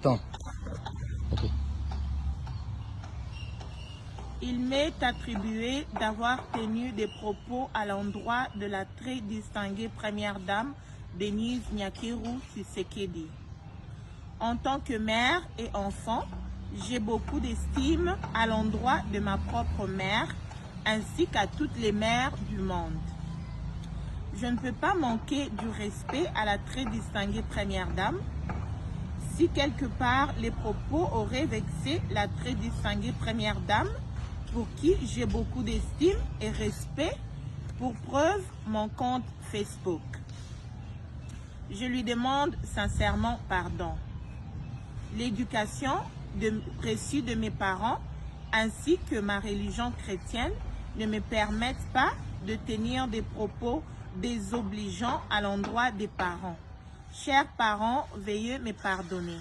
Attends. Ok. Il m'est attribué d'avoir tenu des propos à l'endroit de la très distinguée première dame Denise Nyakeru Tshisekedi. En tant que mère et enfant, j'ai beaucoup d'estime à l'endroit de ma propre mère ainsi qu'à toutes les mères du monde. Je ne peux pas manquer du respect à la très distinguée première dame. Si quelque part les propos auraient vexé la très distinguée première dame, pour qui j'ai beaucoup d'estime et respect, pour preuve mon compte Facebook. Je lui demande sincèrement pardon. L'éducation reçue de mes parents ainsi que ma religion chrétienne ne me permettent pas de tenir des propos désobligeants à l'endroit des parents. Chers parents, veuillez me pardonner.